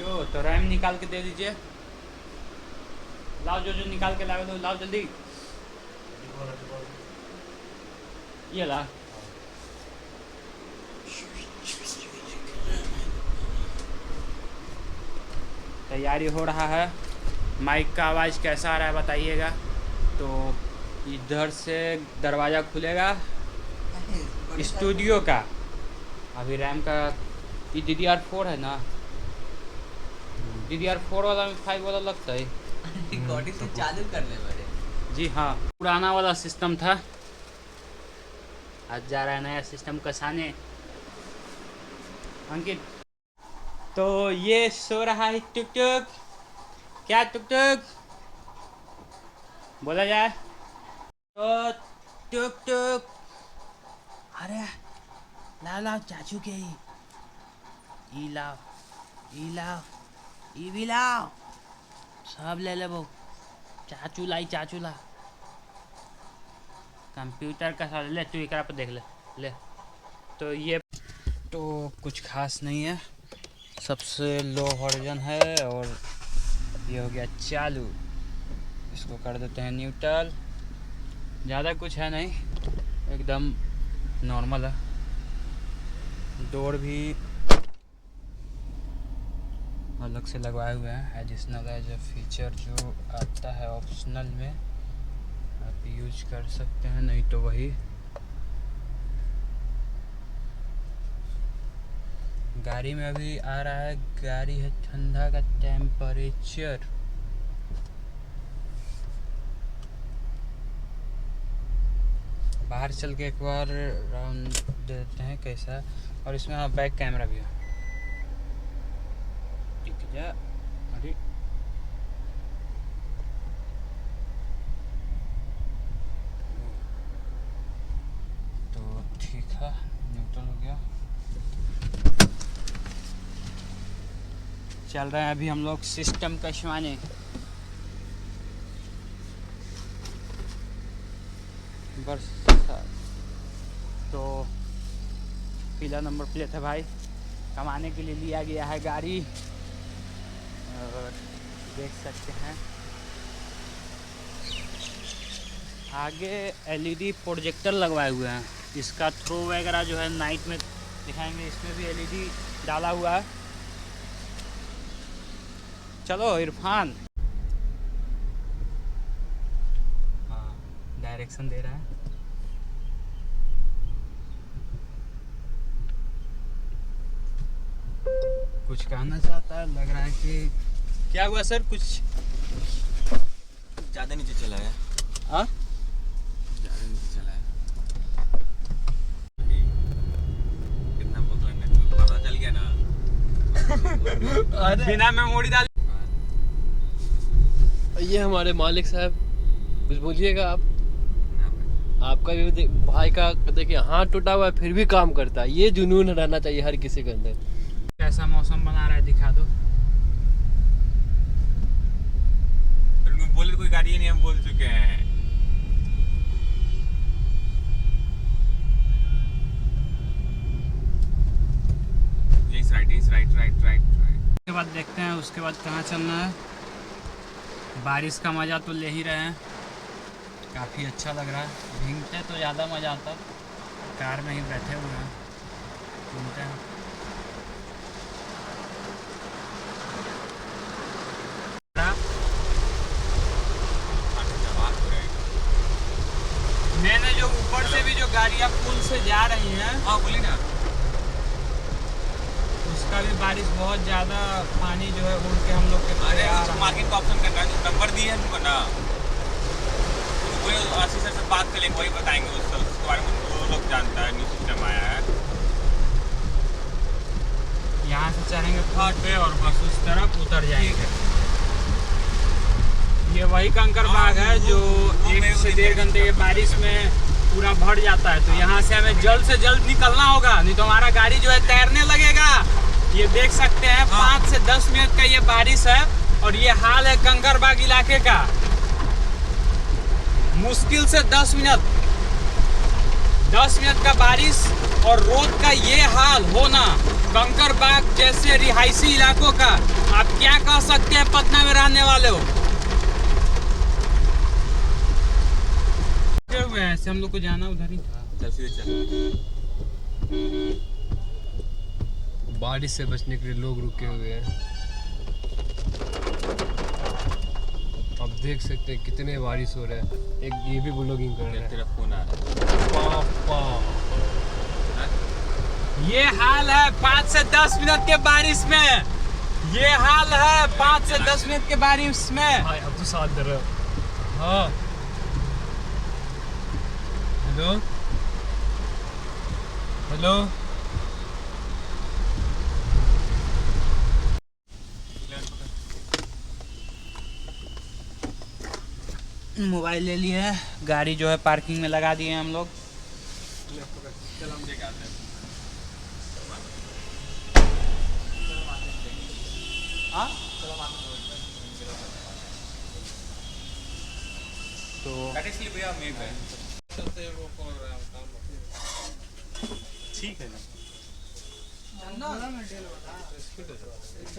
यो तो रैम निकाल के दे दीजिए। लाओ, जो जो निकाल के लाओ लाओ जल्दी। ये ला। तैयारी हो रहा है। माइक का आवाज़ कैसा आ रहा है बताइएगा। तो इधर से दरवाज़ा खुलेगा स्टूडियो का। अभी रैम का ये DDR4 है ना, DDR4 वाला में 5 वाला लगता है। रिकॉर्डिंग से चालू कर ले बड़े। जी हाँ, पुराना वाला सिस्टम था, आज जा रहा है नया सिस्टम कसाने। अंकित, तो ये सो रहा है टुक टुक। क्या टुक टुक बोला जाए तो टुक टुक। अरे लाओ लाओ चाचू के ई लाओ, ई लाओ, ई भी लाओ, सब ले ले वो। चाचू लाई, चाचू ला। कंप्यूटर का साथ ले, तू एकरा पर देख ले ले। तो ये तो कुछ खास नहीं है, सबसे लो वर्जन है। और ये हो गया चालू, इसको कर देते हैं न्यूट्रल। ज़्यादा कुछ है नहीं, एकदम नॉर्मल है। डोर भी अलग से लगवाए हुए हैं, एडिशनल है जो फीचर जो आता है ऑप्शनल में आप यूज कर सकते हैं, नहीं तो वही। गाड़ी में अभी आ रहा है, गाड़ी है ठंडा का टेम्परेचर। बाहर चल के एक बार राउंड देते हैं कैसा। और इसमें हाँ बैक कैमरा भी है। ठीक है, अरे तो ठीक है, न्यूट्रल हो गया। चल रहे हैं अभी हम लोग सिस्टम कसवाने। बस तो पीला नंबर प्लेट है भाई, कमाने के लिए लिया गया है गाड़ी। और देख सकते हैं आगे LED प्रोजेक्टर लगवाए हुए हैं। इसका थ्रो वगैरह जो है नाइट में दिखाएंगे, इसमें भी LED डाला हुआ है। चलो इरफान, हाँ डायरेक्शन दे रहा है। कुछ कहना चाहता है, लग रहा है कि क्या हुआ सर? कुछ ज़्यादा नीचे चला है। हाँ ज़्यादा नीचे चला है। कितना बोतल है, पता चल गया ना। बिना मेमोरी डाल। ये हमारे मालिक साहब, कुछ बोलिएगा आप। आपका भी भाई का देखिए हाथ टूटा हुआ है फिर भी काम करता है, ये जुनून रहना चाहिए हर किसी के अंदर। कैसा मौसम बना रहा है दिखा दो। बोले कोई गाड़ी नहीं, हम बोल चुके हैं। राइट। उसके बाद देखते हैं उसके बाद कहाँ चलना है। बारिश का मज़ा तो ले ही रहे हैं, काफ़ी अच्छा लग रहा है। भीगते तो ज़्यादा मज़ा आता, कार में ही बैठे हुए हैं, घूमते हैं। मैंने जो ऊपर से भी जो गाड़ियाँ पुल से जा रही हैं, हाँ बोली ना, उसका भी बारिश बहुत ज़्यादा पानी जो है उड़ के हम लोग के अरे मार्किंग का ऑप्शन करना है, नंबर दिए हैं उनको ना, वही आशीष सर से बात करेंगे, वही बताएंगे उसके बारे में। वो लोग जानता है, न्यू सिस्टम आया है। यहाँ से चढ़ेंगे घाट पे और बस उस तरफ उतर जाएंगे। ये वही कंकर बाग है जो 1 से 1.5 घंटे के बारिश में पूरा भर जाता है। तो यहाँ से हमें जल्द से जल्द निकलना होगा, नहीं तो हमारा गाड़ी जो है तैरने लगेगा। ये देख सकते हैं 5 से 10 मिनट का ये बारिश है और ये हाल है कंकरबाग इलाके का। मुश्किल से 10 मिनट का बारिश और रोड का ये हाल होना, कंकरबाग जैसे से रिहायशी इलाकों का आप क्या कह सकते हैं पटना में रहने वाले हो? हुए हैं ऐसे हम लोग को जाना उधर ही था। चल सीधे चल। बारिश से बचने के लिए लोग रुके हुए हैं। आप देख सकते हैं कितने बारिश हो रहा है। एक ये भी ब्लॉगिंग कर रहा है। तेरा फोन आ रहा है। पापा ये हाल है 5 से 10 मिनट के बारिश में। ये हाल है 5 से 10 मिनट के बारिश में। हाँ अब तो साथ दे रहे हो। हाँ हेलो हेलो मोबाइल ले लिए हैं, गाड़ी जो है पार्किंग में लगा दिए हैं हम लोग। चल हम लेके आते हैं। हाँ? तो इसलिए भैया मैं गए। ठीक है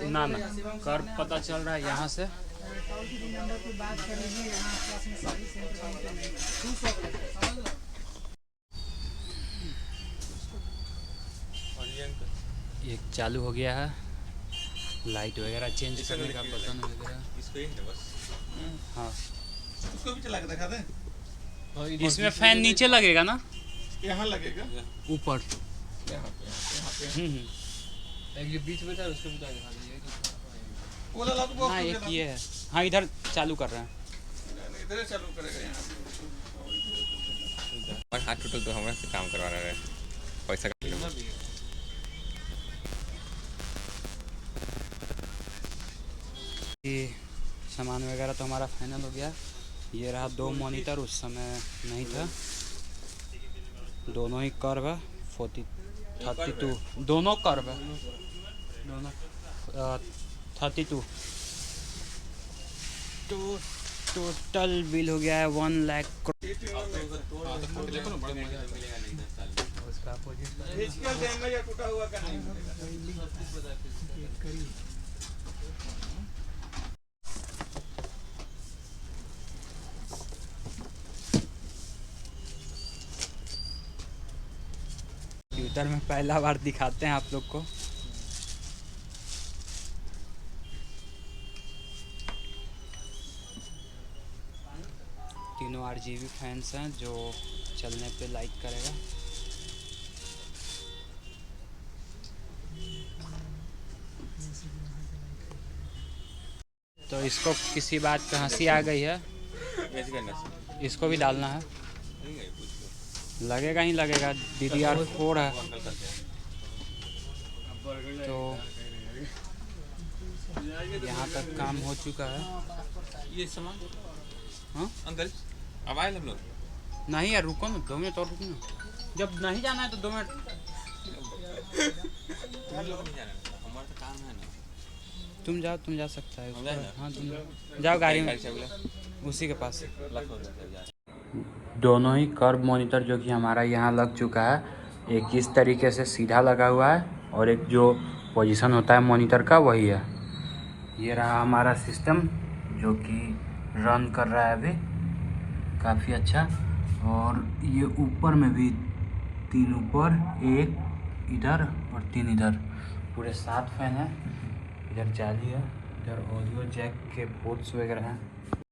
ना कर पता चल रहा है यहाँ से। एक चालू हो गया है, लाइट वगैरह चेंज करने का बटन वगैरह। इसको ही है बस। हाँ उसको भी चला के दिखा दे। इसमें फैन नीचे लगेगा ना, यहाँ लगेगा। ऊपर। यहाँ पे। एक ये बीच में था उसको भी दिखा दीजिए। वो वाला तो हाँ एक ये है। हाँ इधर चालू कर रहे हैं। इधर चालू करेगा यहाँ। और हाथ टूटल तो हमारे से काम करवा रहा है। पैसा का ये सामान वगैरह तो हमारा फाइनल हो गया। ये रहा 2 मॉनिटर, उस समय नहीं था। दोनों ही कर्व है 32, दोनों कर्व है, दोनों 32। तो टोटल बिल हो गया है 1 लाख। टूटा हुआ का नहीं ट्विटर में पहला बार दिखाते हैं आप लोग को। तीनों RGB फैंस हैं जो चलने पे लाइट करेगा। तो इसको किसी बात पे हंसी आ गई है, इसको भी डालना है। लगेगा ही लगेगा, DDR4 है। तो यहाँ तक काम हो चुका है। ये सामान हाँ अंकल अब आए हम लोग। नहीं यार रुको ना, 2 मिनट और रुको ना। जब नहीं जाना है तो 2 मिनट। तुम लोग नहीं जाना, हमारा तो काम है ना। तुम जाओ, तुम जा सकता है। हम जाए ना? हाँ तुम जाओ गाड़ी में, उसी के पास। दोनों ही कर्व मॉनिटर जो कि हमारा यहाँ लग चुका है, एक इस तरीके से सीधा लगा हुआ है और एक जो पोजीशन होता है मॉनिटर का वही है। ये रहा हमारा सिस्टम जो कि रन कर रहा है अभी काफ़ी अच्छा। और ये ऊपर में भी 3 ऊपर, 1 इधर और 3 इधर, पूरे 7 फैन हैं। इधर जाली है, इधर ऑडियो जैक के पोर्ट्स वगैरह हैं।